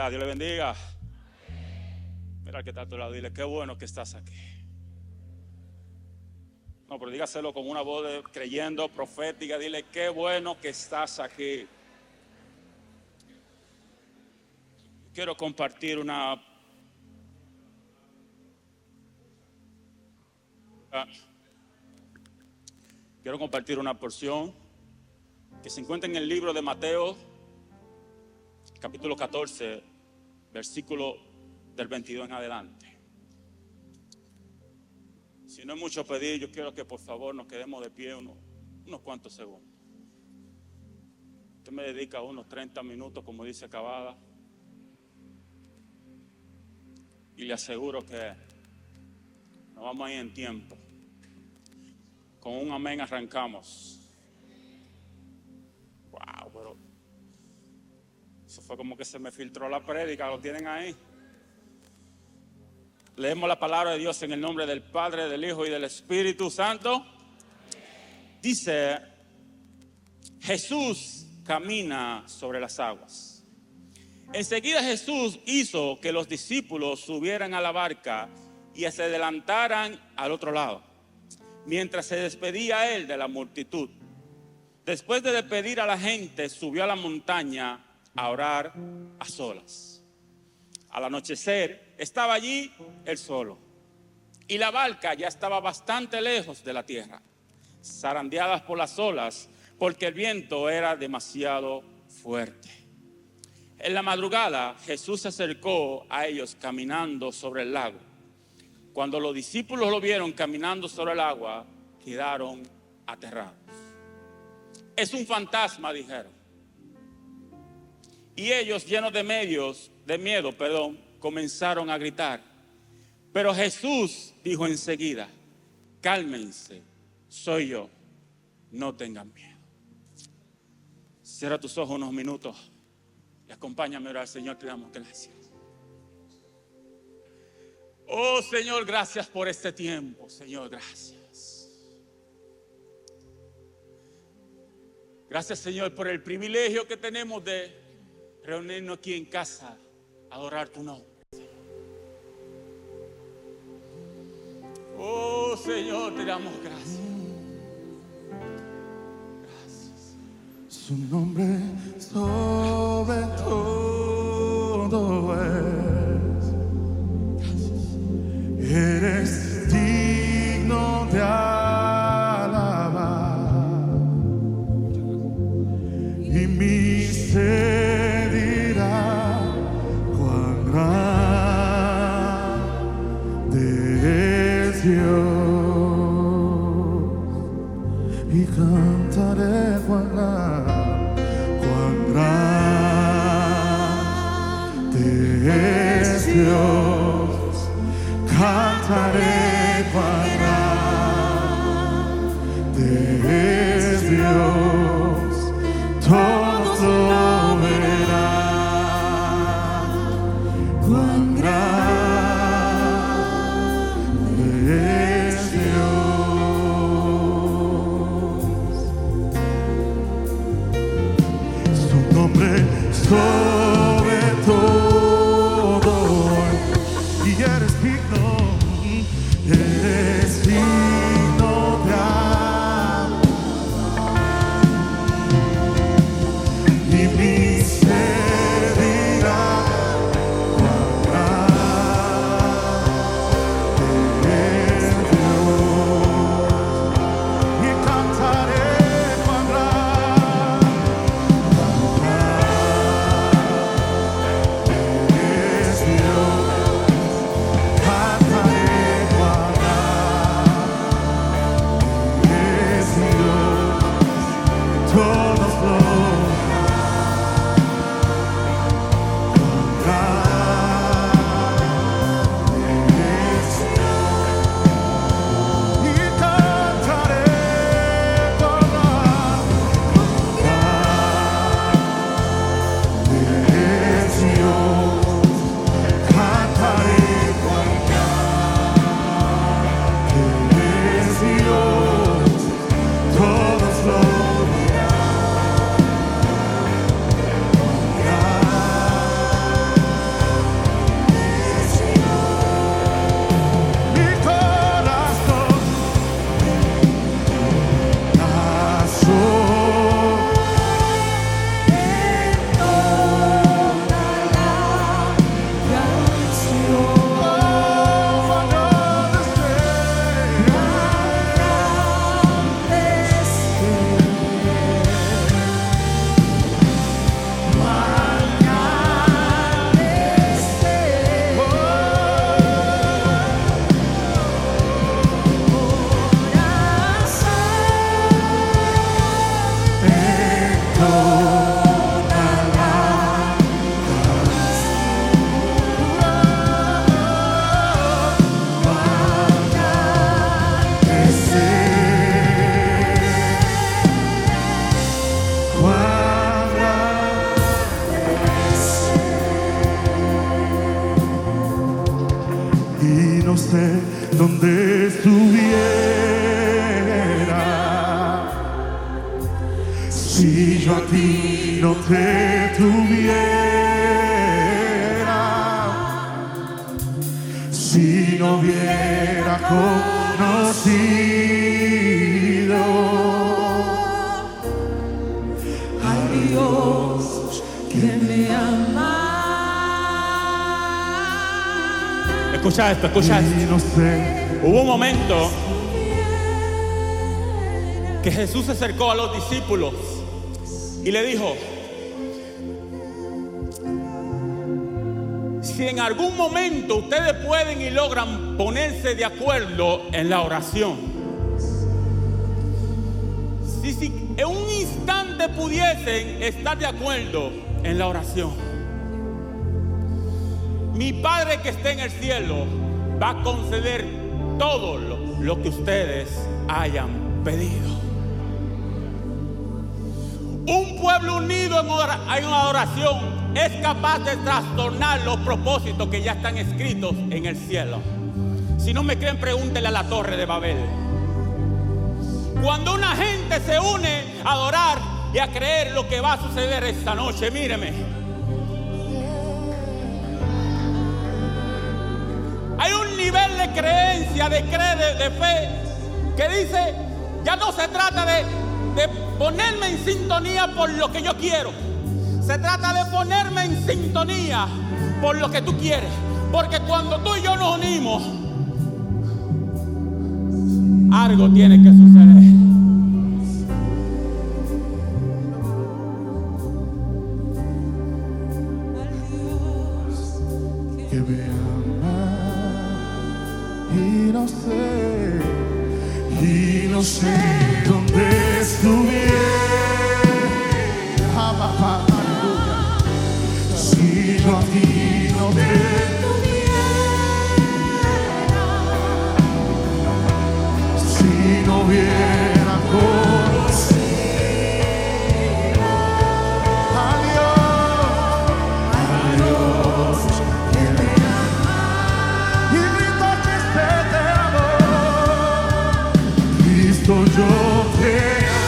está? Dios le bendiga. Mira al que está a tu lado, dile, qué bueno que estás aquí. No, pero dígaselo con una voz creyendo, profética. Dile, qué bueno que estás aquí. Quiero compartir una porción que se encuentra en el libro de Mateo, capítulo 14, versículo del 22 en adelante. Si no es mucho pedir, yo quiero que por favor nos quedemos de pie unos cuantos segundos. Usted me dedica unos 30 minutos, como dice Cavada, y le aseguro que nos vamos a ir en tiempo. Con un amén arrancamos. Wow, pero eso fue como que se me filtró la prédica. Lo tienen ahí. Leemos la palabra de Dios en el nombre del Padre, del Hijo y del Espíritu Santo. Dice: Jesús camina sobre las aguas. Enseguida Jesús hizo que los discípulos subieran a la barca y se adelantaran al otro lado, mientras se despedía él de la multitud. Después de despedir a la gente, subió a la montaña a orar a solas. Al anochecer estaba allí él solo, y la barca ya estaba bastante lejos de la tierra, zarandeadas por las olas, porque el viento era demasiado fuerte. En la madrugada Jesús se acercó a ellos caminando sobre el lago. Cuando los discípulos lo vieron caminando sobre el agua, quedaron aterrados. Es un fantasma, dijeron. Y ellos, llenos de miedo, comenzaron a gritar. Pero Jesús dijo enseguida: cálmense, soy yo, no tengan miedo. Cierra tus ojos unos minutos y acompáñame a orar. Señor, te damos gracias. Oh Señor, gracias por este tiempo. Señor, gracias. Gracias, Señor, por el privilegio que tenemos de reunirnos aquí en casa a adorar tu nombre. Oh Señor, te damos gracias. Gracias. Su nombre sobre todo es. Eres digno de alabar, y mi ser dirá cuán grande es Dios, y cantaré cuán grande es Dios, cantaré cuán grande es Dios, todos lo verán, cuán grande es Dios. Su nombre sobre todo, y eres digno de amar, y mi ser dirá cuán grande es Dios, y cantaré cuán grande es Dios, sé dónde estuviera si yo a ti no te tuviera, si no hubiera conocido al Dios que me ama. Escucha esto, escucha Y esto. no sé Hubo un momento que Jesús se acercó a los discípulos y le dijo: si en algún momento ustedes pueden y logran ponerse de acuerdo en la oración, si en un instante pudiesen estar de acuerdo en la oración, mi Padre que está en el cielo va a conceder todo lo que ustedes hayan pedido. Un pueblo unido en una oración es capaz de trastornar los propósitos que ya están escritos en el cielo. Si no me creen, pregúntenle a la Torre de Babel. Cuando una gente se une a adorar y a creer lo que va a suceder esta noche, míreme, hay un nivel de creencia, de fe, que dice: ya no se trata de ponerme en sintonía por lo que yo quiero. Se trata de ponerme en sintonía por lo que tú quieres. Porque cuando tú y yo nos unimos, algo tiene que suceder. que me ama y no sé dónde estuviera, aleluya, si yo a ti no te tuviera, si no hubiera conocido a Dios que me ama y grito que se te amo. Cristo, yo te amo.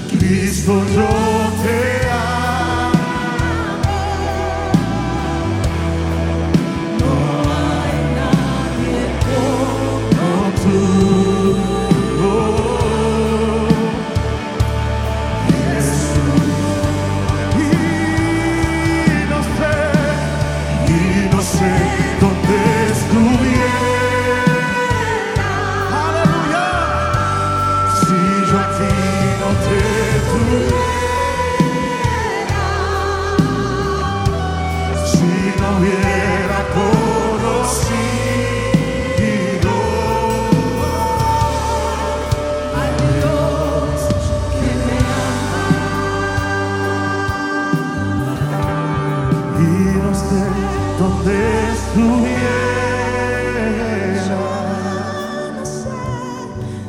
Cristo, yo te amo. No hay nadie como tú. Jesús. Y no sé dónde estuviera, aleluya, si yo a ti no te tuviera, si no hubiera conocido al Dios que me ama. Y no sé dónde estuviera,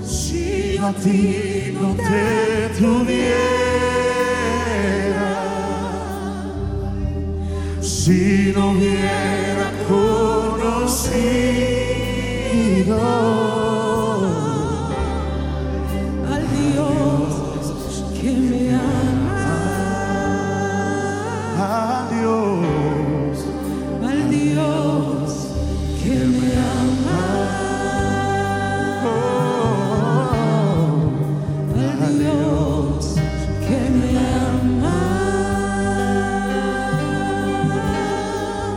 si yo a ti no te tuviera, si no hubiera conocido al Dios que me ama, a Dios, al Dios que me ama, al Dios que me ama.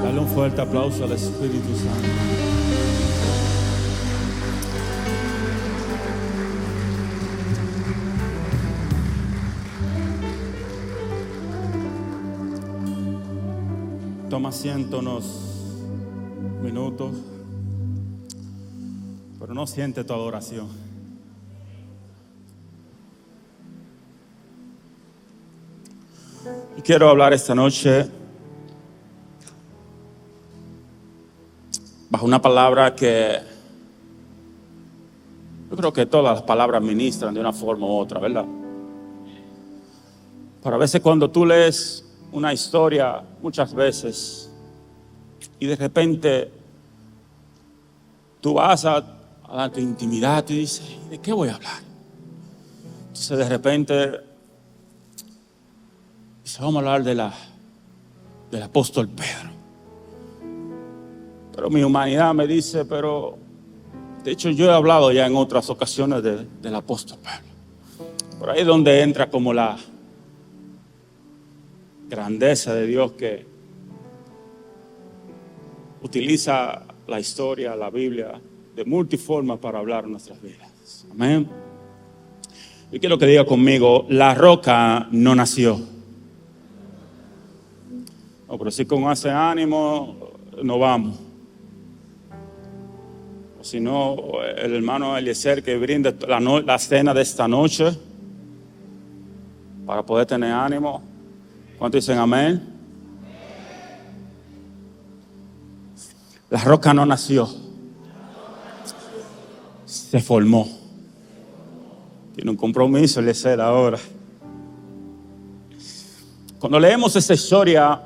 Dale un fuerte aplauso al Espíritu Santo. Toma asiento unos minutos, pero no siente tu adoración. Y quiero hablar esta noche bajo una palabra que yo creo que todas las palabras ministran de una forma u otra, ¿verdad? Pero a veces cuando tú lees una historia muchas veces y de repente tú vas a tu intimidad y dices, ¿de qué voy a hablar? Entonces de repente dice, vamos a hablar del apóstol Pedro. Pero mi humanidad me dice, pero de hecho yo he hablado ya en otras ocasiones del apóstol Pedro. Por ahí es donde entra como la grandeza de Dios, que utiliza la historia, la Biblia, de multiformas para hablar nuestras vidas. Amén. Yo quiero que diga conmigo, la roca no nació. No, pero si con ese ánimo no vamos. O si no, el hermano Eliezer que brinda la cena de esta noche para poder tener ánimo. ¿Cuántos dicen amén? La roca no nació, se formó. Tiene un compromiso Eliezer ahora. Cuando leemos esta historia,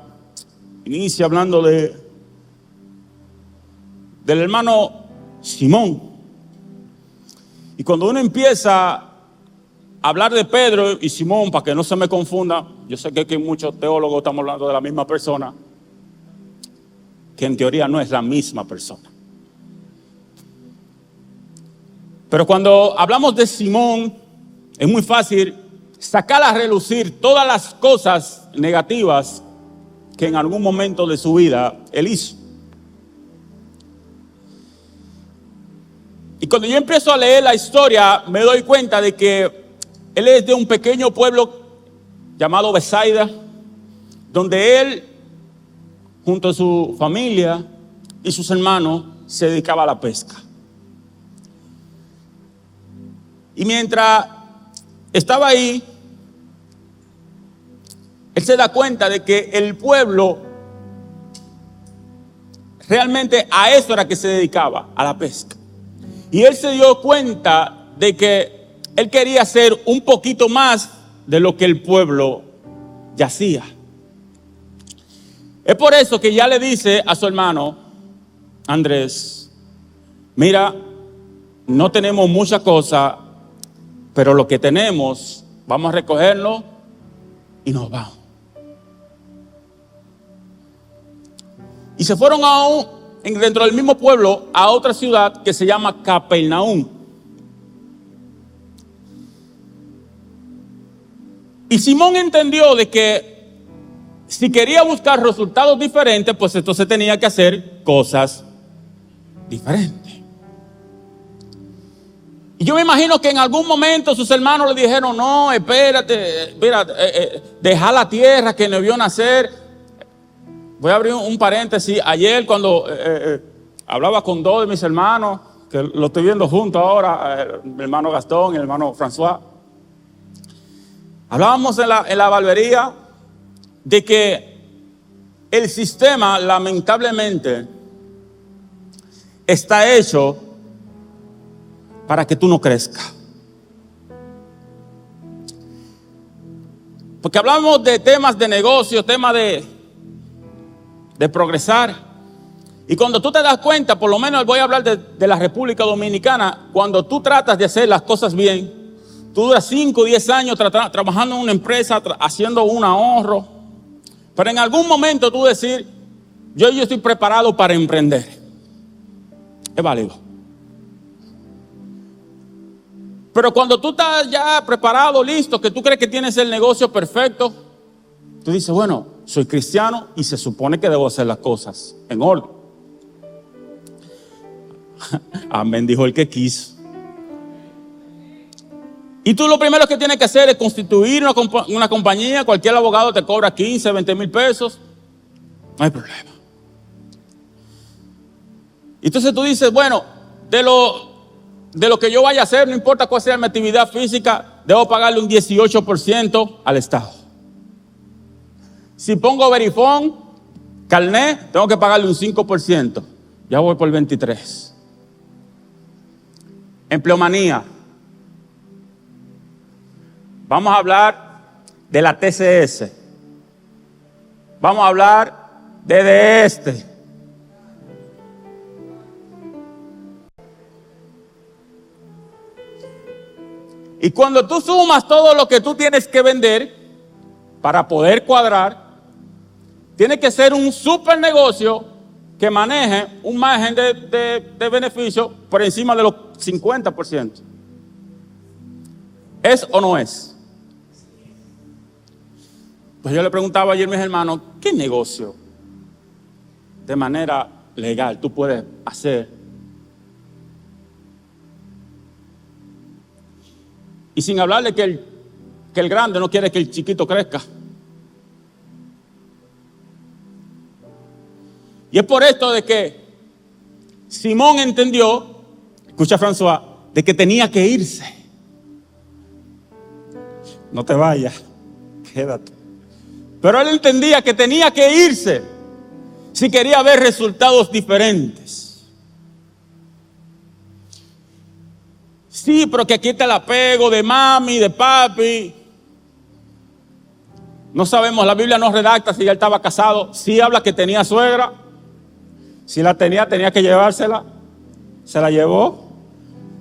inicia hablando del hermano Simón. Y cuando uno empieza a hablar de Pedro y Simón, para que no se me confunda, yo sé que aquí muchos teólogos estamos hablando de la misma persona, que en teoría no es la misma persona. Pero cuando hablamos de Simón, es muy fácil sacar a relucir todas las cosas negativas que en algún momento de su vida él hizo. Y cuando yo empiezo a leer la historia, me doy cuenta de que él es de un pequeño pueblo llamado Besaida, donde él, junto a su familia y sus hermanos, se dedicaba a la pesca. Y mientras estaba ahí, él se da cuenta de que el pueblo realmente a eso era que se dedicaba, a la pesca. Y él se dio cuenta de que él quería hacer un poquito más de lo que el pueblo ya hacía. Es por eso que ya le dice a su hermano Andrés, mira, no tenemos mucha cosa, pero lo que tenemos, vamos a recogerlo y nos vamos. Y se fueron dentro del mismo pueblo a otra ciudad que se llama Capernaum. Y Simón entendió de que si quería buscar resultados diferentes, pues entonces tenía que hacer cosas diferentes. Y yo me imagino que en algún momento sus hermanos le dijeron, no, espérate, deja la tierra que nos vio nacer. Voy a abrir un paréntesis. Ayer cuando hablaba con dos de mis hermanos, que lo estoy viendo juntos ahora, mi hermano Gastón y el hermano François, hablábamos en la barbería de que el sistema lamentablemente está hecho para que tú no crezcas. Porque hablamos de temas de negocio, temas de progresar. Y cuando tú te das cuenta, por lo menos voy a hablar de la República Dominicana, cuando tú tratas de hacer las cosas bien, tú duras 5 o 10 años trabajando en una empresa, haciendo un ahorro, pero en algún momento tú decir, yo estoy preparado para emprender. Es válido. Pero cuando tú estás ya preparado, listo, que tú crees que tienes el negocio perfecto, tú dices, bueno, soy cristiano y se supone que debo hacer las cosas en orden. Amén, dijo el que quiso. Y tú lo primero que tienes que hacer es constituir una compañía. Cualquier abogado te cobra 15, 20 mil pesos. No hay problema. Entonces tú dices, bueno, de lo que yo vaya a hacer, no importa cuál sea mi actividad física, debo pagarle un 18% al Estado. Si pongo Verifone, carnet, tengo que pagarle un 5%. Ya voy por el 23%. Empleomanía. Vamos a hablar de la TCS. Vamos a hablar de este. Y cuando tú sumas todo lo que tú tienes que vender para poder cuadrar, tiene que ser un super negocio que maneje un margen de beneficio por encima de los 50%. ¿Es o no es? Pues yo le preguntaba ayer a mis hermanos, ¿qué negocio de manera legal tú puedes hacer? Y sin hablarle que el grande no quiere que el chiquito crezca. Y es por esto de que Simón entendió, escucha François, de que tenía que irse. No te vayas, quédate. Pero él entendía que tenía que irse si quería ver resultados diferentes. Sí, pero que aquí está el apego de mami, de papi. No sabemos, la Biblia no redacta si él estaba casado. Sí habla que tenía suegra. Si la tenía que llevársela. Se la llevó.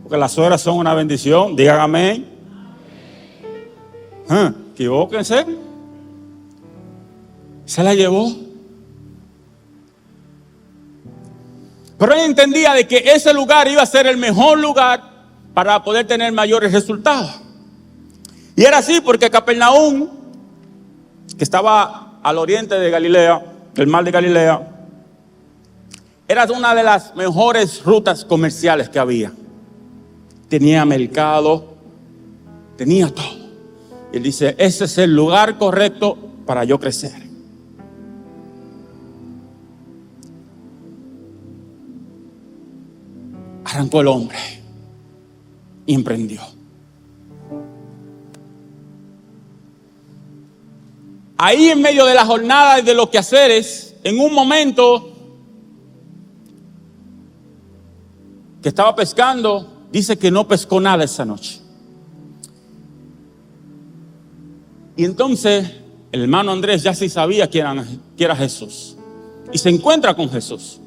Porque las suegras son una bendición. Digan amén. Equivóquense. Se la llevó. Pero él entendía de que ese lugar iba a ser el mejor lugar para poder tener mayores resultados. Y era así porque Capernaum, que estaba al oriente de Galilea, del mar de Galilea, era una de las mejores rutas comerciales que había. Tenía mercado, tenía todo. Y él dice, ese es el lugar correcto para yo crecer. Arrancó el hombre y emprendió. Ahí en medio de la jornada y de los quehaceres, en un momento que estaba pescando, dice que no pescó nada esa noche. Y entonces el hermano Andrés ya sí sabía que era Jesús. Y se encuentra con Jesús.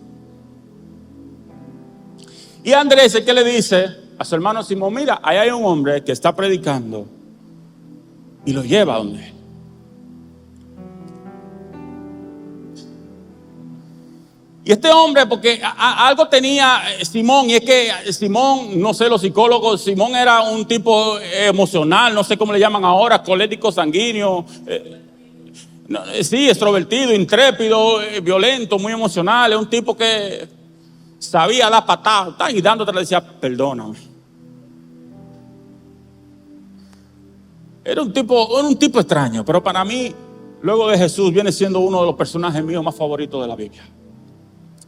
Y Andrés es que le dice a su hermano Simón, mira, ahí hay un hombre que está predicando. Y lo lleva a donde él. Y este hombre, porque algo tenía Simón, y es que Simón, no sé, los psicólogos, Simón era un tipo emocional, no sé cómo le llaman ahora, colérico, sanguíneo, sí, extrovertido, intrépido, violento, muy emocional, es un tipo que sabía dar patadas, y dándote le decía, perdóname. Era un tipo extraño, pero para mí, luego de Jesús, viene siendo uno de los personajes míos más favoritos de la Biblia.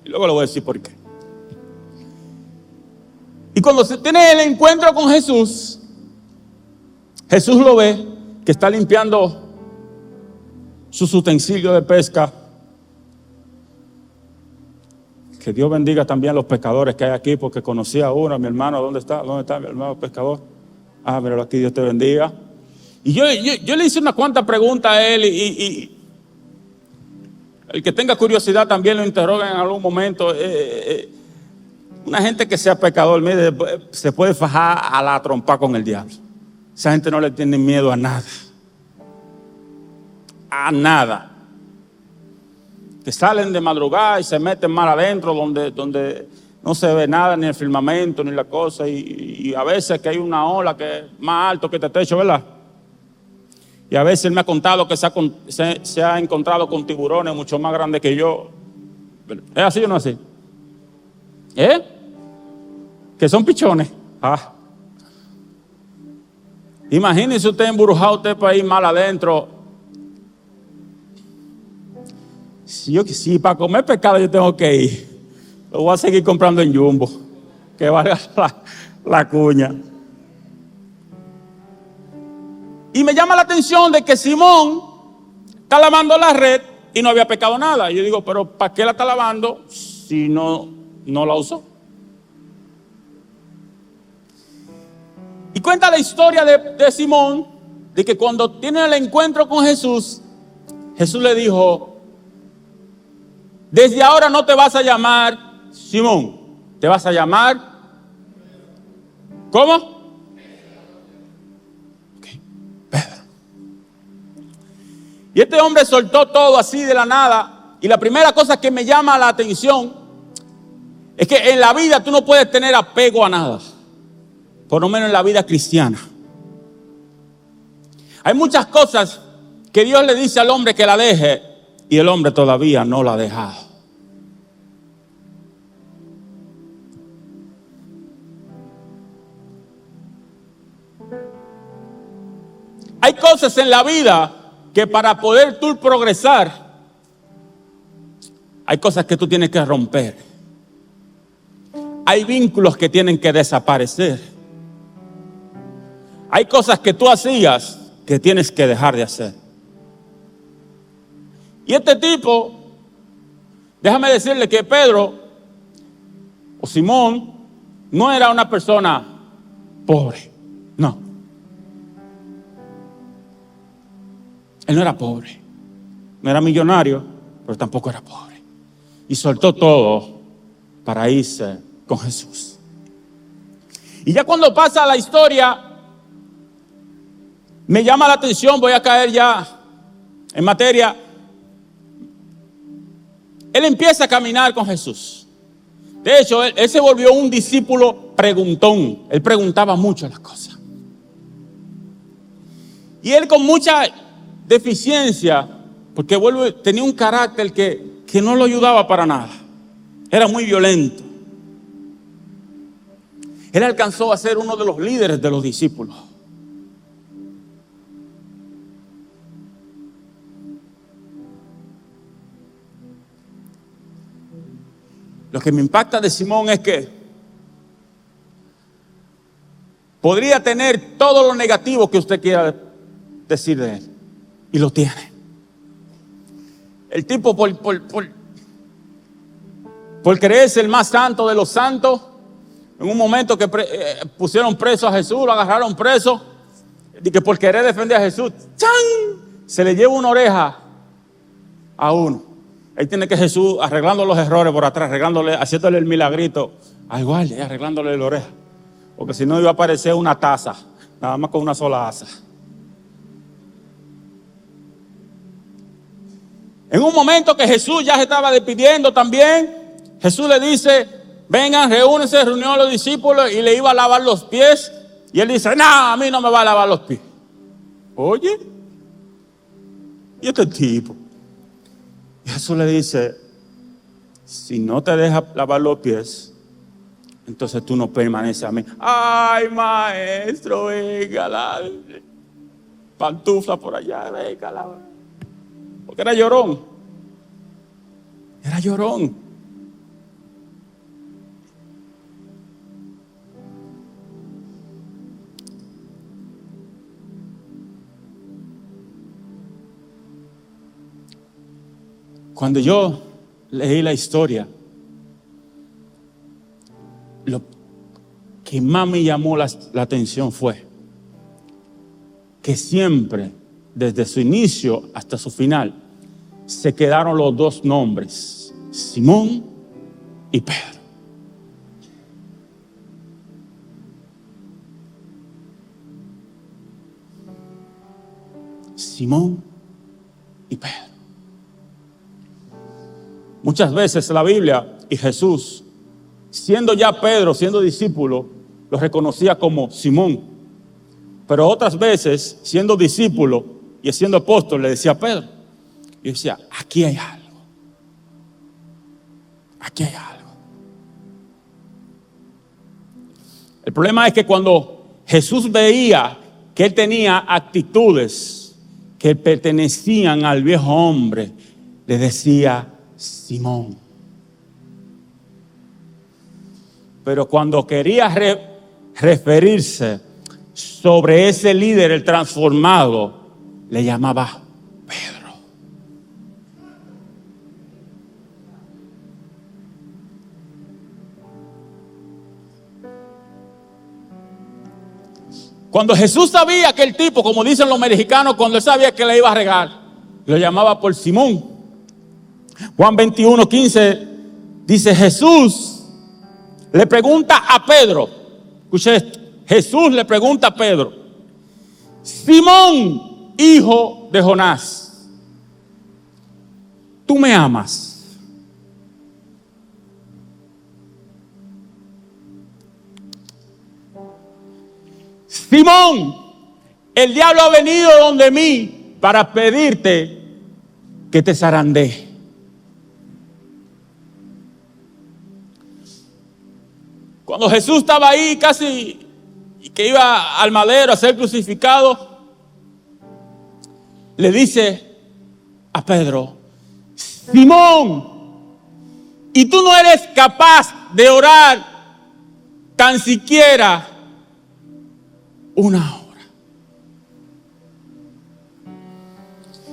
Y luego le voy a decir por qué. Y cuando se tiene el encuentro con Jesús, Jesús lo ve que está limpiando sus utensilios de pesca. Que Dios bendiga también a los pescadores que hay aquí, porque conocí a uno, a mi hermano. ¿Dónde está mi hermano pescador? Míralo aquí, Dios te bendiga. Y yo le hice unas cuantas preguntas a él y el que tenga curiosidad también lo interroga en algún momento. Una gente que sea pecador, mire, se puede fajar a la trompa con el diablo. Esa gente no le tiene miedo a nada. A nada. Que salen de madrugada y se meten mal adentro donde no se ve nada, ni el firmamento, ni la cosa. Y a veces que hay una ola que es más alto que este techo, ¿verdad? Y a veces él me ha contado que se ha encontrado con tiburones mucho más grandes que yo. ¿Es así o no es así? Que son pichones. Imagínese usted embrujado, usted para ir mal adentro. Si para comer pescado yo tengo que ir, lo voy a seguir comprando en Jumbo, que valga la cuña. Y me llama la atención de que Simón está lavando la red y no había pescado nada. Y yo digo, pero ¿para qué la está lavando si no la usó? Y cuenta la historia de Simón, de que cuando tiene el encuentro con Jesús, Jesús le dijo, Desde ahora no te vas a llamar Simón, te vas a llamar, ¿cómo? Okay, Pedro. Y este hombre soltó todo así de la nada. Y la primera cosa que me llama la atención es que en la vida tú no puedes tener apego a nada, por lo menos en la vida cristiana. Hay muchas cosas que Dios le dice al hombre que la deje y el hombre todavía no la ha dejado. Hay cosas en la vida que para poder tú progresar, hay cosas que tú tienes que romper. Hay vínculos que tienen que desaparecer. Hay cosas que tú hacías que tienes que dejar de hacer. Y este tipo, déjame decirle que Pedro o Simón no era una persona pobre, no. Él no era pobre, no era millonario, pero tampoco era pobre. Y soltó todo para irse con Jesús. Y ya cuando pasa la historia, me llama la atención, voy a caer ya en materia. Él empieza a caminar con Jesús. De hecho, él se volvió un discípulo preguntón. Él preguntaba mucho las cosas. Y él con mucha deficiencia, porque tenía un carácter que no lo ayudaba para nada. Era muy violento. Él alcanzó a ser uno de los líderes de los discípulos. Lo que me impacta de Simón es que podría tener todo lo negativo que usted quiera decir de él. Y lo tiene. El tipo por creerse el más santo de los santos, en un momento que pusieron preso a Jesús, lo agarraron preso, y que por querer defender a Jesús, ¡chan!, se le lleva una oreja a uno. Ahí tiene que Jesús arreglando los errores por atrás, haciéndole el milagrito al guardia, arreglándole la oreja. Porque si no iba a aparecer una taza, nada más con una sola asa. En un momento que Jesús ya se estaba despidiendo también, Jesús le dice, vengan, reúnense, reunió a los discípulos y le iba a lavar los pies. Y él dice, no, a mí no me va a lavar los pies. Oye, ¿y este tipo? Y Jesús le dice, si no te deja lavar los pies, entonces tú no permaneces a mí. Ay, maestro, venga, la pantufla por allá, venga, la. Porque era llorón. Era llorón. Cuando yo leí la historia, lo que más me llamó la atención fue que siempre, desde su inicio hasta su final, se quedaron los dos nombres, Simón y Pedro. Simón y Pedro. Muchas veces la Biblia y Jesús, siendo ya Pedro, siendo discípulo, lo reconocía como Simón. Pero otras veces, siendo discípulo y siendo apóstol, le decía a Pedro. Y decía, aquí hay algo. Aquí hay algo. El problema es que cuando Jesús veía que él tenía actitudes que pertenecían al viejo hombre, le decía, Simón. Pero cuando quería referirse sobre ese líder, el transformado, le llamaba Pedro. Cuando Jesús sabía que el tipo, como dicen los mexicanos, cuando él sabía que le iba a regar, lo llamaba por Simón. Juan 21:15 dice: Jesús le pregunta a Pedro, escuche esto, Jesús le pregunta a Pedro: Simón, hijo de Jonás, ¿tú me amas? Simón, el diablo ha venido donde mí para pedirte que te zarandee. Cuando Jesús estaba ahí casi que iba al madero a ser crucificado, le dice a Pedro: Simón, ¿y tú no eres capaz de orar tan siquiera una hora?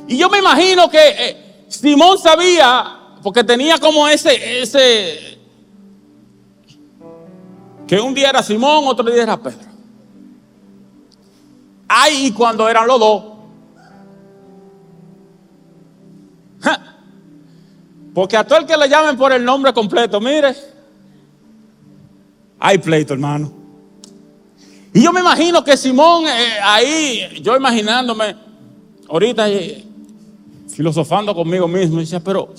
Y yo me imagino que Simón sabía, porque tenía como ese que un día era Simón, otro día era Pedro. Ahí cuando eran los dos. Porque a todo el que le llamen por el nombre completo, mire, hay pleito, hermano. Y yo me imagino que Simón ahí, yo imaginándome, ahorita filosofando conmigo mismo, decía, pero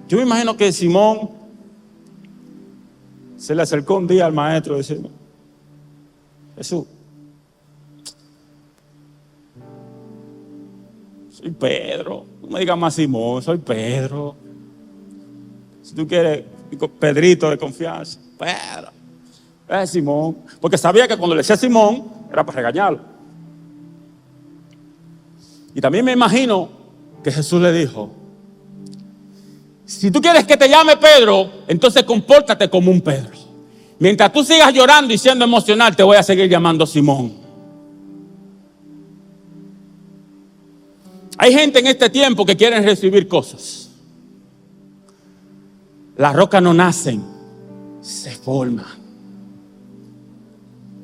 yo me imagino que Simón se le acercó un día al maestro y decía: Jesús, soy Pedro, no me digas más Simón, soy Pedro. Si tú quieres, Pedrito de confianza, Pedro. Simón, porque sabía que cuando le decía Simón era para regañarlo. Y también me imagino que Jesús le dijo: si tú quieres que te llame Pedro, entonces compórtate como un Pedro. Mientras tú sigas llorando y siendo emocional, te voy a seguir llamando Simón. Hay gente en este tiempo que quieren recibir cosas. Las rocas no nacen, se forman.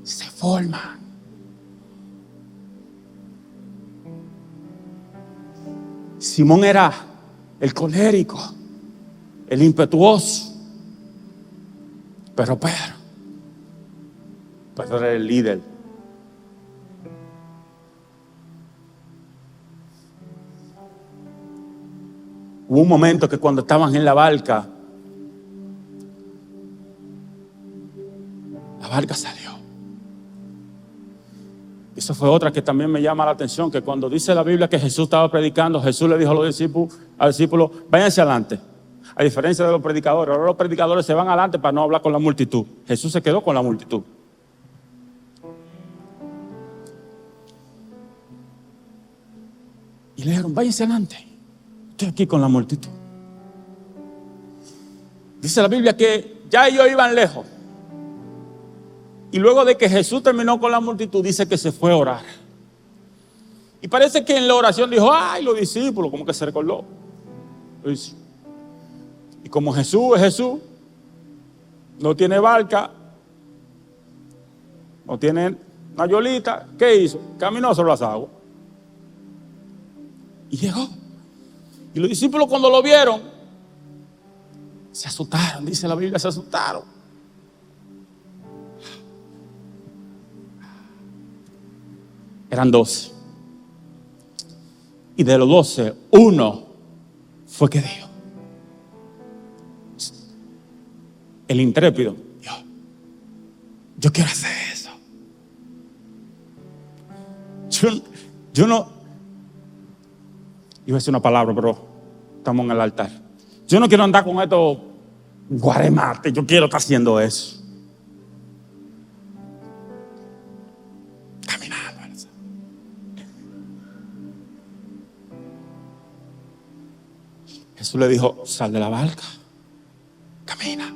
Se forman. Simón era el colérico, el impetuoso, pero Pedro era el líder. Hubo un momento que cuando estaban en la barca salió. Eso fue otra que también me llama la atención, que cuando dice la Biblia que Jesús estaba predicando, Jesús le dijo a los discípulos, váyanse adelante. A diferencia de los predicadores, ahora los predicadores se van adelante para no hablar con la multitud. Jesús se quedó con la multitud. Y le dijeron, váyanse adelante, estoy aquí con la multitud. Dice la Biblia que ya ellos iban lejos. Y luego de que Jesús terminó con la multitud, dice que se fue a orar. Y parece que en la oración dijo, ay, los discípulos, como que se recordó. Y como Jesús es Jesús, no tiene barca, no tiene una yolita, ¿qué hizo? Caminó sobre las aguas. Y llegó. Y los discípulos cuando lo vieron, se asustaron, dice la Biblia, se asustaron. Eran 12. Y de los 12, uno fue que dijo, el intrépido, yo quiero hacer eso. Yo no, iba a decir una palabra, pero estamos en el altar. Yo no quiero andar con estos guaremates, yo quiero estar haciendo eso. Jesús le dijo, sal de la barca, camina.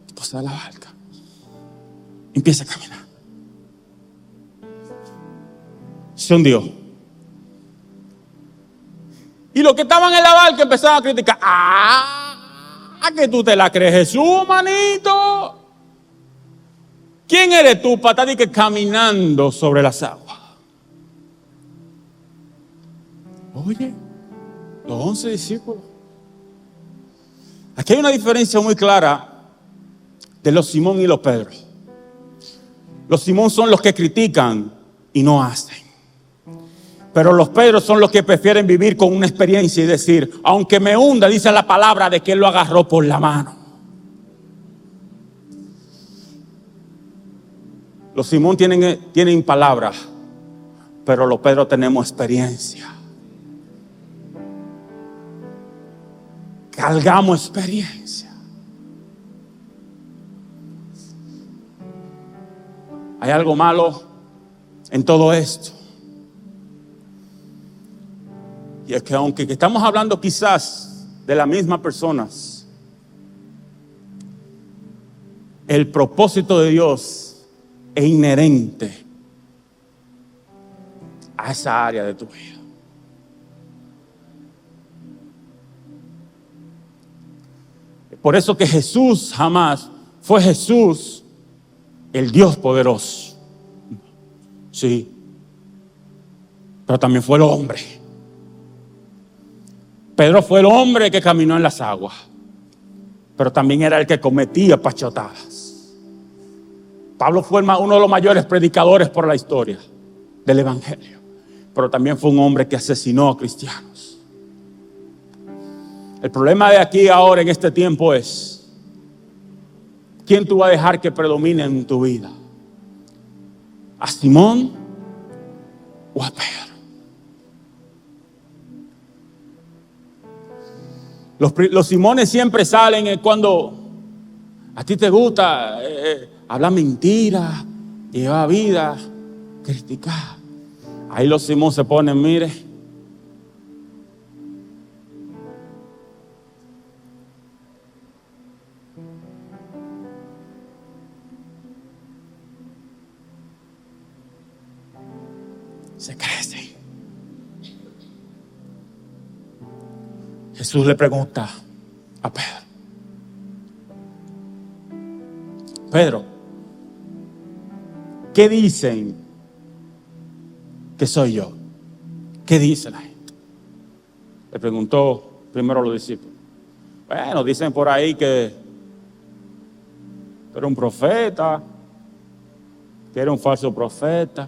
Después de la barca, empieza a caminar. Se hundió. Y los que estaban en la barca empezaron a criticar. Que tú te la crees, Jesús, manito. ¿Quién eres tú para estar caminando sobre las aguas? Oye, los 11 discípulos. Aquí hay una diferencia muy clara de los Simón y los Pedro. Los Simón son los que critican y no hacen. Pero los Pedro son los que prefieren vivir con una experiencia y decir, aunque me hunda, dice la palabra de que él lo agarró por la mano. Los Simón tienen palabras, pero los Pedro tenemos experiencia. Cargamos experiencia. Hay algo malo en todo esto. Y es que aunque estamos hablando quizás de las mismas personas, el propósito de Dios es inherente a esa área de tu vida. Por eso que Jesús jamás fue Jesús el Dios poderoso. Sí. Pero también fue el hombre. Pedro fue el hombre que caminó en las aguas, pero también era el que cometía pachotadas. Pablo fue uno de los mayores predicadores por la historia del evangelio, pero también fue un hombre que asesinó a cristianos. El problema de aquí ahora en este tiempo es: ¿quién tú vas a dejar que predomine en tu vida? ¿A Simón o a Pedro? Los Simones siempre salen cuando a ti te gusta hablar mentiras, llevar vida, criticar. Ahí los Simón se ponen, mire, se crecen. Jesús le pregunta a Pedro: Pedro, ¿qué dicen que soy yo? ¿Qué dice la gente? Le preguntó primero a los discípulos. Bueno, dicen por ahí que tú eres un profeta, que eres un falso profeta.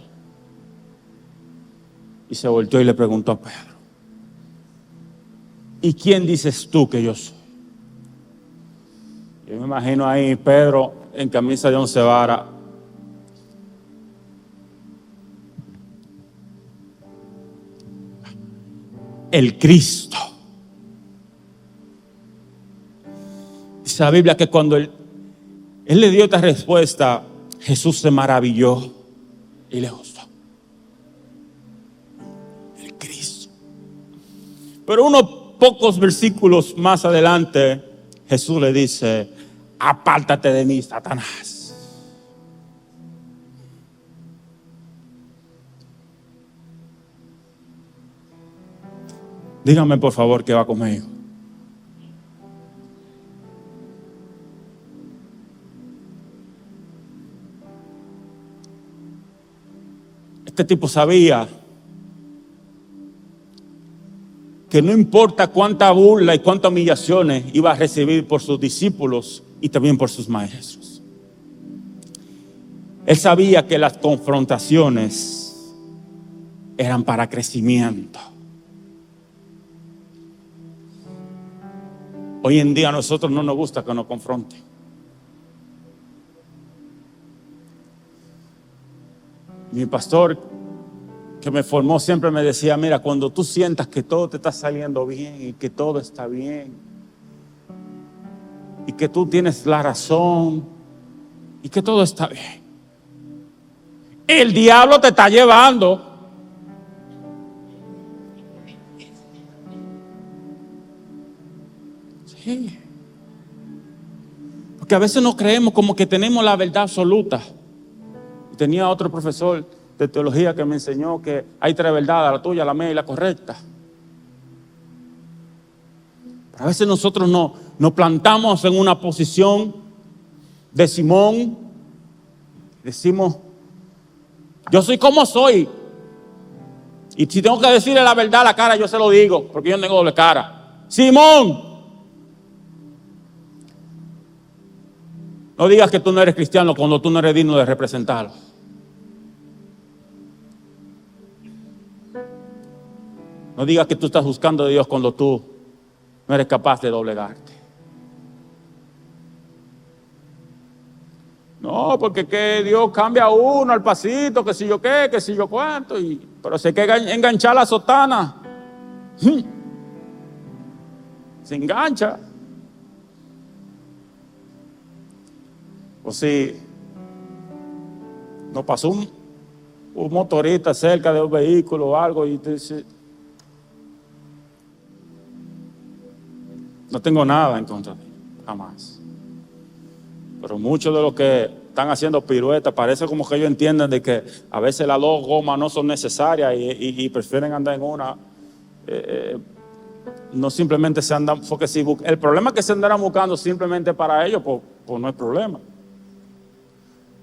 Y se volteó y le preguntó a Pedro: ¿y quién dices tú que yo soy? Yo me imagino ahí Pedro en camisa de 11 varas. El Cristo. Dice la Biblia que cuando él le dio esta respuesta, Jesús se maravilló y le gustó. El Cristo. Pero unos pocos versículos más adelante, Jesús le dice: apártate de mí, Satanás. Dígame por favor que va conmigo. Este tipo sabía que no importa cuánta burla y cuántas humillaciones iba a recibir por sus discípulos y también por sus maestros. Él sabía que las confrontaciones eran para crecimiento. Hoy en día a nosotros no nos gusta que nos confronten. Mi pastor que me formó siempre me decía: mira, cuando tú sientas que todo te está saliendo bien y que todo está bien y que tú tienes la razón y que todo está bien, el diablo te está llevando. Sí. Porque a veces no creemos como que tenemos la verdad absoluta. Tenía otro profesor de teología que me enseñó que hay tres verdades: la tuya, la mía y la correcta. Pero a veces nosotros nos plantamos en una posición de Simón. Decimos: yo soy como soy. Y si tengo que decirle la verdad a la cara, yo se lo digo, porque yo no tengo doble cara. Simón, no digas que tú no eres cristiano cuando tú no eres digno de representarlo. No digas que tú estás buscando a Dios cuando tú no eres capaz de doblegarte. No, porque que Dios cambia a uno al pasito, que si yo qué, que si yo cuánto. Pero si hay que enganchar la sotana. Se engancha. O si nos pasó un motorista cerca de un vehículo o algo y te dice, no tengo nada en contra de él, jamás. Pero muchos de los que están haciendo piruetas, parece como que ellos entienden de que a veces las dos gomas no son necesarias y prefieren andar en una. No simplemente se andan, porque si el problema es que se andarán buscando simplemente para ellos, pues no hay problema.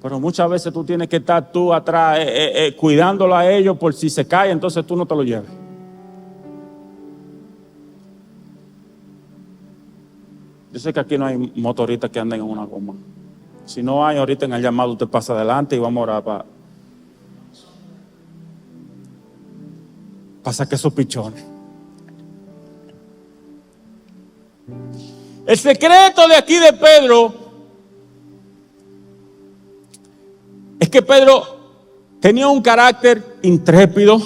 Pero muchas veces tú tienes que estar tú atrás cuidándolo a ellos por si se cae, entonces tú no te lo lleves. Yo sé que aquí no hay motoristas que anden en una goma. Si no hay, ahorita en el llamado usted pasa adelante y vamos a orar para sacar esos pichones. El secreto de aquí de Pedro es que Pedro tenía un carácter intrépido,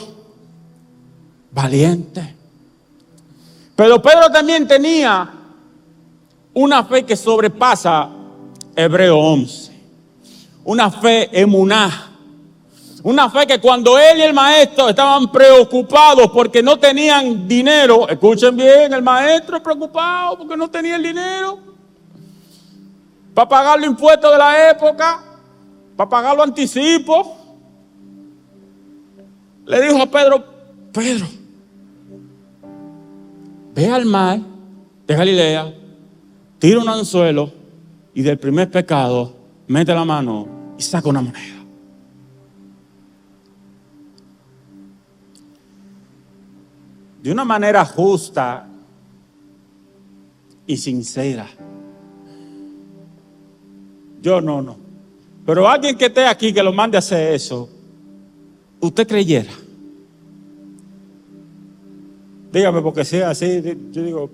valiente. Pero Pedro también tenía una fe que sobrepasa Hebreo 11. Una fe emuná. Una fe que cuando él y el maestro estaban preocupados porque no tenían dinero, escuchen bien, el maestro preocupado porque no tenía el dinero para pagar los impuestos de la época, para pagar los anticipos. Le dijo a Pedro, Pedro, ve al mar de Galilea, tira un anzuelo y del primer pescado mete la mano y saca una moneda. De una manera justa y sincera. Yo no. Pero alguien que esté aquí que lo mande a hacer eso, ¿usted creyera? Dígame, porque si es así, yo digo,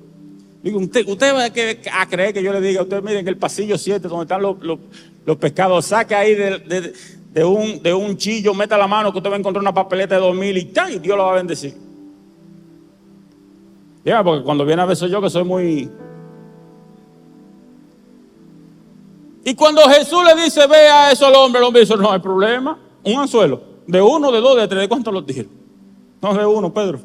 usted va a creer que yo le diga a usted, miren, en el pasillo 7, donde están los pescados, saque ahí de un chillo, meta la mano que usted va a encontrar una papeleta de 2,000 y Dios lo va a bendecir. Ya, porque cuando viene a ver soy yo que soy muy... Y cuando Jesús le dice, ve a eso al hombre, el hombre dice, no hay problema. Un anzuelo, de 1, de 2, de 3, ¿de cuánto lo tiro? No, de 1, Pedro.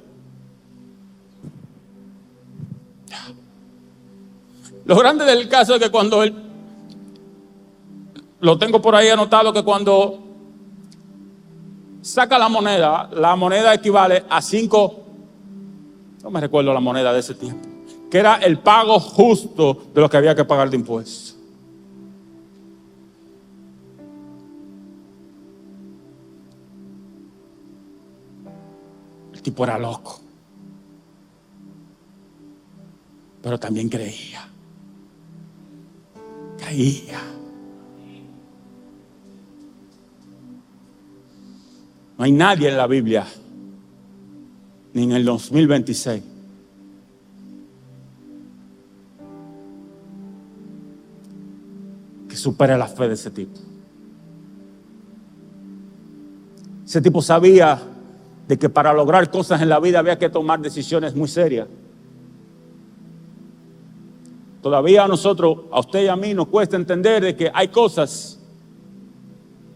Lo grande del caso es que cuando él, lo tengo por ahí anotado, que cuando saca la moneda equivale a 5, no me recuerdo la moneda de ese tiempo, que era el pago justo de lo que había que pagar de impuestos. El tipo era loco, pero también creía. No hay nadie en la Biblia, ni en el 2026, que supere la fe de ese tipo. Ese tipo sabía de que para lograr cosas en la vida había que tomar decisiones muy serias. Todavía a nosotros, a usted y a mí, nos cuesta entender de que hay cosas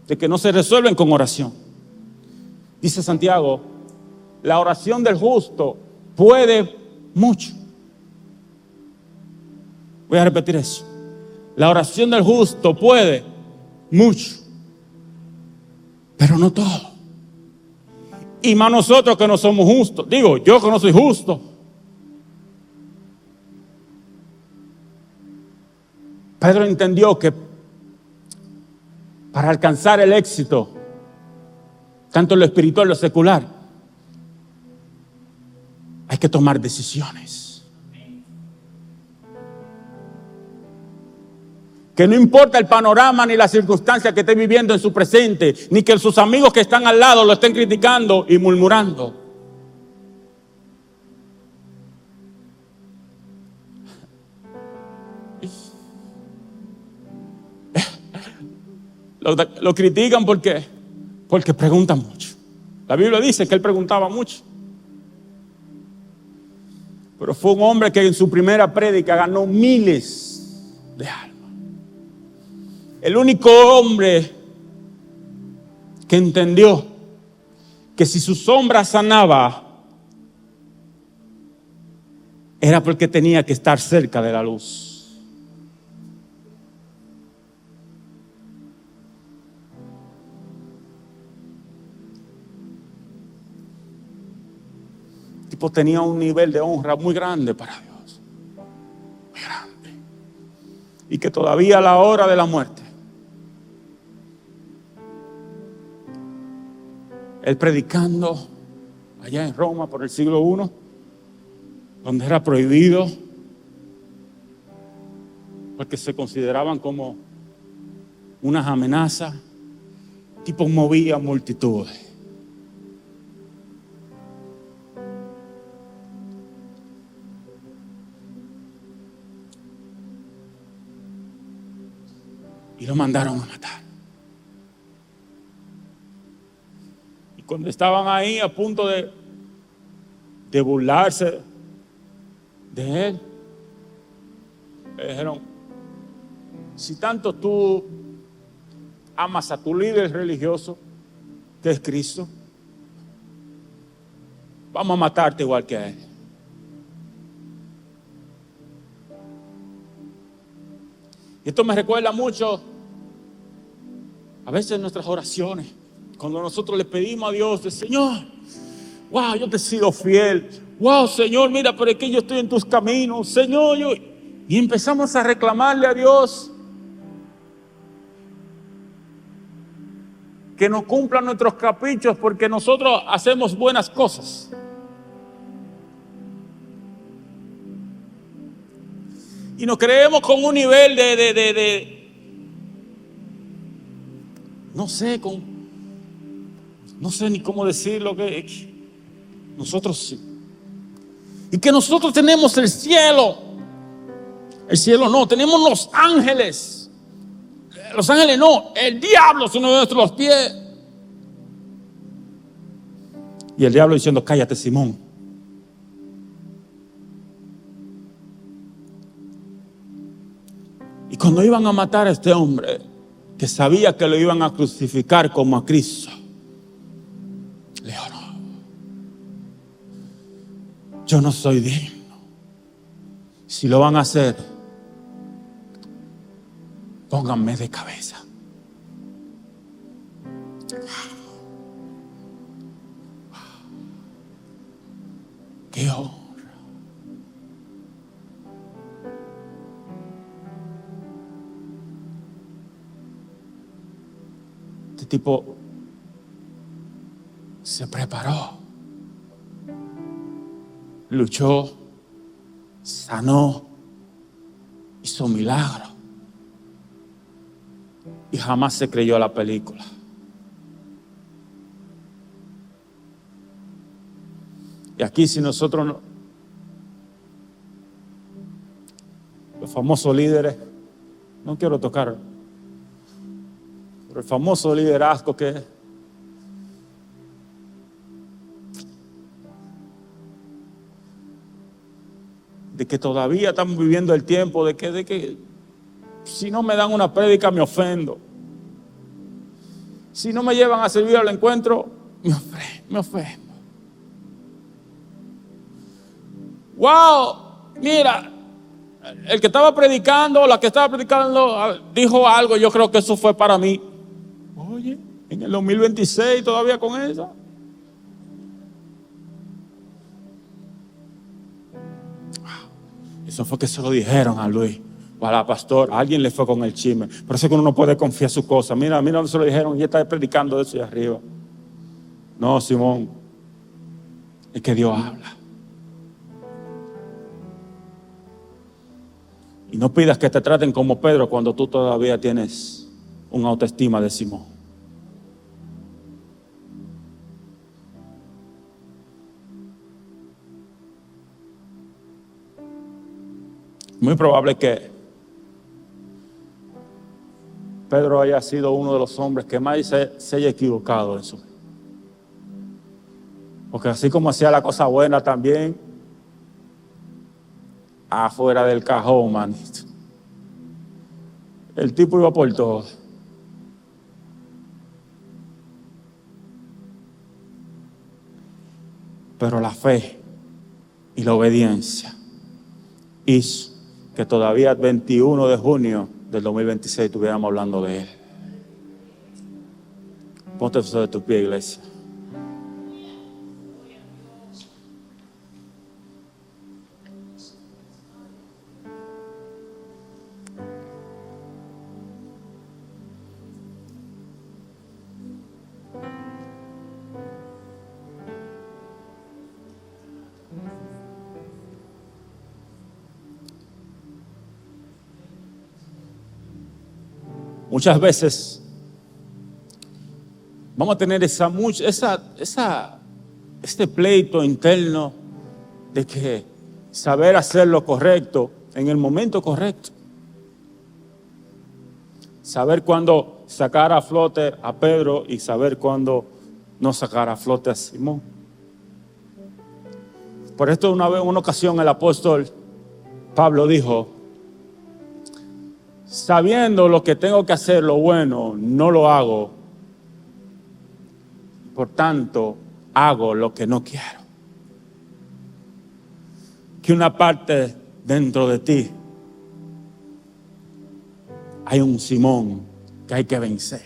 de que no se resuelven con oración. Dice Santiago, la oración del justo puede mucho. Voy a repetir eso. La oración del justo puede mucho, pero no todo. Y más nosotros que no somos justos. Digo, yo que no soy justo. Pedro entendió que para alcanzar el éxito, tanto en lo espiritual como en lo secular, que tomar decisiones. Que no importa el panorama ni la circunstancia que esté viviendo en su presente, ni que sus amigos que están al lado lo estén criticando y murmurando. Lo critican porque preguntan mucho. La Biblia dice que él preguntaba mucho. Pero fue un hombre que en su primera prédica ganó miles de almas. El único hombre que entendió que si su sombra sanaba, era porque tenía que estar cerca de la luz. El tipo tenía un nivel de honra muy grande para Dios. Muy grande. Y que todavía a la hora de la muerte, él predicando allá en Roma por el siglo I, donde era prohibido, porque se consideraban como unas amenazas, tipo movía multitudes. Y lo mandaron a matar. Y cuando estaban ahí a punto de burlarse de él, le dijeron: si tanto tú amas a tu líder religioso, que es Cristo, vamos a matarte igual que a él. Y esto me recuerda mucho a veces en nuestras oraciones, cuando nosotros le pedimos a Dios, de Señor, wow, yo te he sido fiel. Wow, Señor, mira, pero es que yo estoy en tus caminos, Señor. Y empezamos a reclamarle a Dios que nos cumpla nuestros caprichos porque nosotros hacemos buenas cosas. Y nos creemos con un nivel no sé ni cómo decirlo, que nosotros sí. Y que nosotros tenemos el cielo. El cielo no, tenemos los ángeles. Los ángeles no, el diablo son nuestros pies. Y el diablo diciendo: cállate, Simón. Y cuando iban a matar a este hombre, que sabía que lo iban a crucificar como a Cristo, le dijo: no, yo no soy digno. Si lo van a hacer, pónganme de cabeza. ¡Qué honra! Este tipo se preparó, luchó, sanó, hizo milagros. Y jamás se creyó la película. Y aquí, si nosotros no, los famosos líderes, no quiero tocar, pero el famoso liderazgo de que todavía estamos viviendo el tiempo de que si no me dan una prédica me ofendo. Si no me llevan a servir al encuentro, me ofendo. Wow, mira, el que estaba predicando, la que estaba predicando, dijo algo, yo creo que eso fue para mí. Oye, en el 2026 todavía con eso. Eso fue que se lo dijeron a Luis o a la pastora. Alguien le fue con el chisme. Por eso es que uno no puede confiar su cosa. Mira donde se lo dijeron y está predicando de eso y arriba. No, Simón, es que Dios habla. Y no pidas que te traten como Pedro cuando tú todavía tienes una autoestima de Simón. Muy probable que Pedro haya sido uno de los hombres que más se haya equivocado en su vida. Porque así como hacía la cosa buena también, afuera del cajón, manito. El tipo iba por todo. Pero la fe y la obediencia hizo que todavía el 21 de junio del 2026 estuviéramos hablando de él. Ponte sobre tu pie, iglesia. Muchas veces vamos a tener este pleito interno de que saber hacer lo correcto en el momento correcto. Saber cuándo sacar a flote a Pedro y saber cuándo no sacar a flote a Simón. Por esto una ocasión el apóstol Pablo dijo: sabiendo lo que tengo que hacer, lo bueno, no lo hago. Por tanto, hago lo que no quiero. Que una parte dentro de ti hay un Simón que hay que vencer.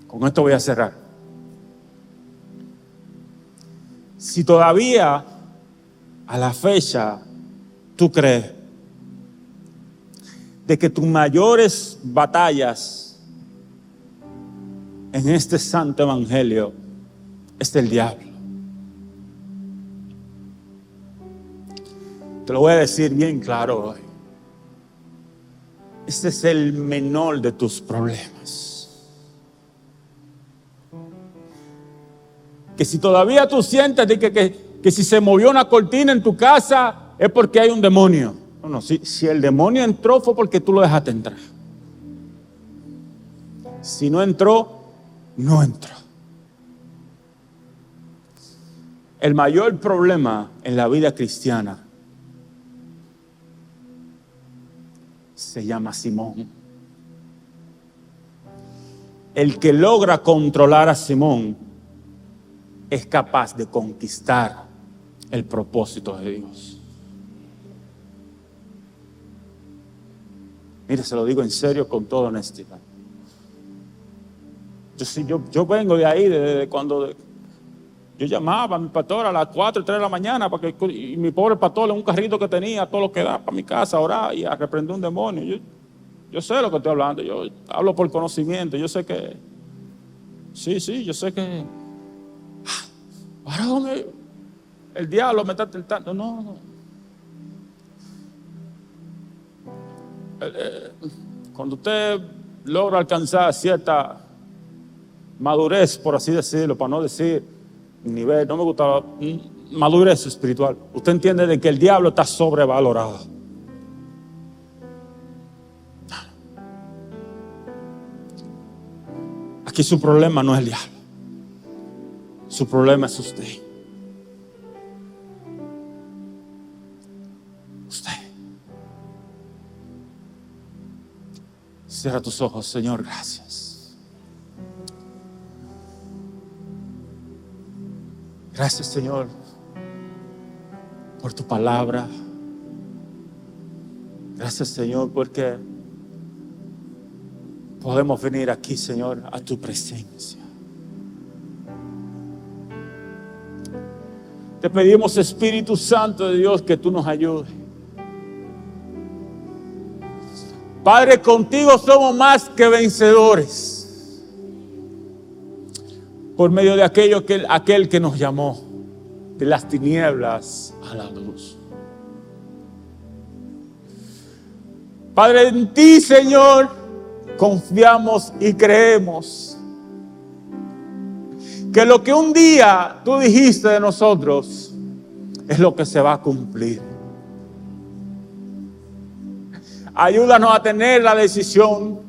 Con esto voy a cerrar. Si todavía a la fecha tú crees de que tus mayores batallas en este santo evangelio es del diablo, te lo voy a decir bien claro hoy. Este es el menor de tus problemas. Que si todavía tú sientes de que si se movió una cortina en tu casa es porque hay un demonio. No, si el demonio entró fue porque tú lo dejaste entrar. Si no entró, no entró. El mayor problema en la vida cristiana se llama Simón. El que logra controlar a Simón es capaz de conquistar el propósito de Dios. Mire, se lo digo en serio, con toda honestidad. Yo vengo de ahí, desde cuando yo llamaba a mi pastor a las 4 y 3 de la mañana, y mi pobre pastor en un carrito que tenía, todo lo que da para mi casa, a orar y a reprender un demonio. Yo sé lo que estoy hablando, yo hablo por conocimiento, yo sé que, sí, yo sé que, ahora el diablo me está tentando. No. Cuando usted logra alcanzar cierta madurez, por así decirlo, para no decir nivel, no me gusta, madurez espiritual, usted entiende de que el diablo está sobrevalorado. Aquí su problema no es el diablo, su problema es usted. Cierra tus ojos. Señor, gracias. Gracias, Señor, por tu palabra. Gracias, Señor, porque podemos venir aquí, Señor, a tu presencia. Te pedimos, Espíritu Santo de Dios, que tú nos ayudes. Padre, contigo somos más que vencedores por medio de aquel que nos llamó de las tinieblas a la luz. Padre, en ti, Señor, confiamos y creemos que lo que un día tú dijiste de nosotros es lo que se va a cumplir. Ayúdanos a tener la decisión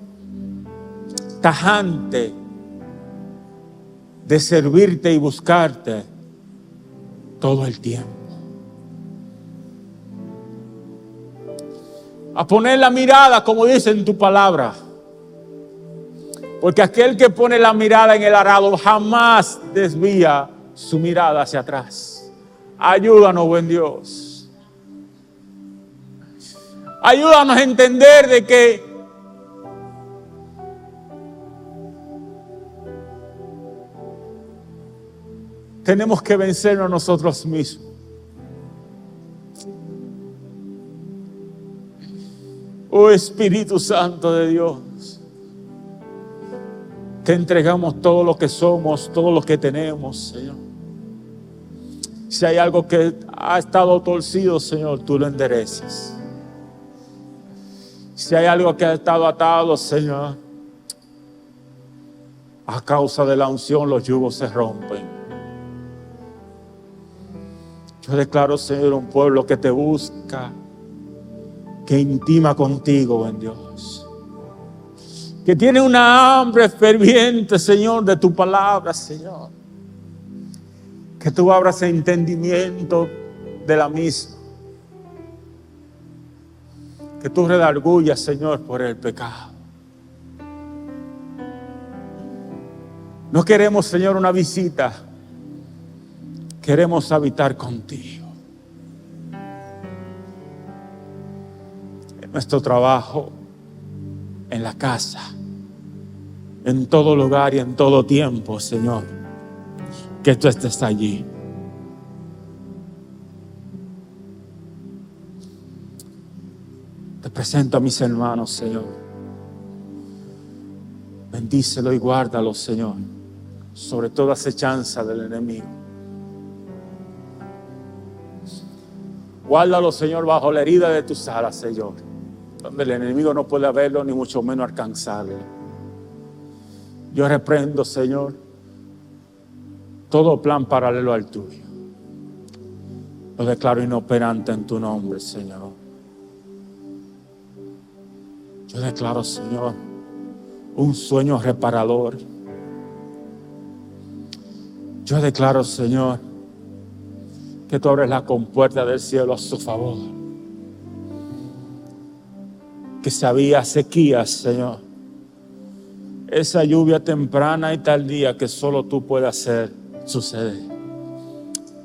tajante de servirte y buscarte todo el tiempo. A poner la mirada, como dice en tu palabra. Porque aquel que pone la mirada en el arado jamás desvía su mirada hacia atrás. Ayúdanos, buen Dios. Ayúdanos a entender de que tenemos que vencernos nosotros mismos. Oh Espíritu Santo de Dios, te entregamos todo lo que somos, todo lo que tenemos, Señor. Si hay algo que ha estado torcido, Señor, tú lo endereces. Si hay algo que ha estado atado, Señor, a causa de la unción, los yugos se rompen. Yo declaro, Señor, un pueblo que te busca, que intima contigo, buen Dios. Que tiene una hambre ferviente, Señor, de tu palabra, Señor. Que tú abras el entendimiento de la misma. Que tú redargullas, Señor, por el pecado. No queremos, Señor, una visita. Queremos habitar contigo. En nuestro trabajo, en la casa, en todo lugar y en todo tiempo, Señor, que tú estés allí. Te presento a mis hermanos, Señor. Bendícelo y guárdalo, Señor, sobre toda acechanza del enemigo. Guárdalo, Señor, bajo la herida de tus alas, Señor, donde el enemigo no puede verlo ni mucho menos alcanzarlo. Yo reprendo, Señor, todo plan paralelo al tuyo. Lo declaro inoperante en tu nombre, Señor. Yo declaro, Señor, un sueño reparador. Yo declaro, Señor, que tú abres la compuerta del cielo a su favor. Que si había sequía, Señor, esa lluvia temprana y tardía que solo tú puedes hacer suceder,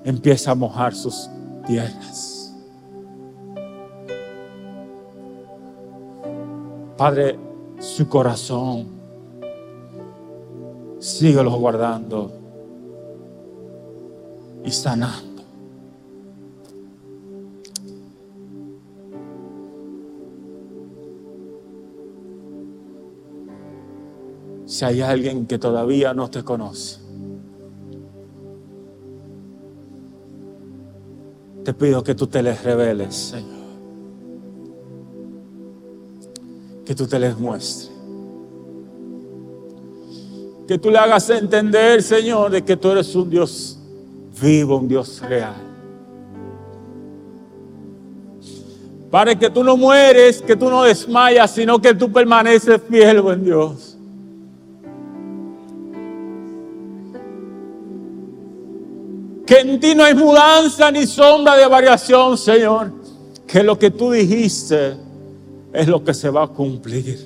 empieza a mojar sus tierras. Padre, su corazón, síguelo guardando y sanando. Si hay alguien que todavía no te conoce, te pido que tú te les reveles, Señor. Que tú te les muestres. Que tú le hagas entender, Señor, de que tú eres un Dios vivo, un Dios real. Padre, que tú no mueres, que tú no desmayas, sino que tú permaneces fiel, buen Dios. Que en ti no hay mudanza ni sombra de variación, Señor. Que lo que tú dijiste es lo que se va a cumplir.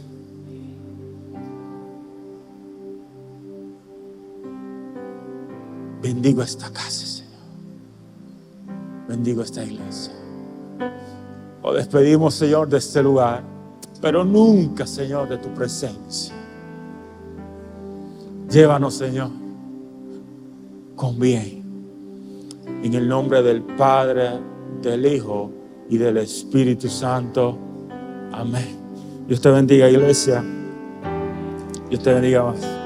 Bendigo esta casa, Señor. Bendigo esta iglesia. Os despedimos, Señor, de este lugar, pero nunca, Señor, de tu presencia. Llévanos, Señor, con bien. En el nombre del Padre, del Hijo y del Espíritu Santo. Amén. Dios te bendiga, iglesia. Dios te bendiga más.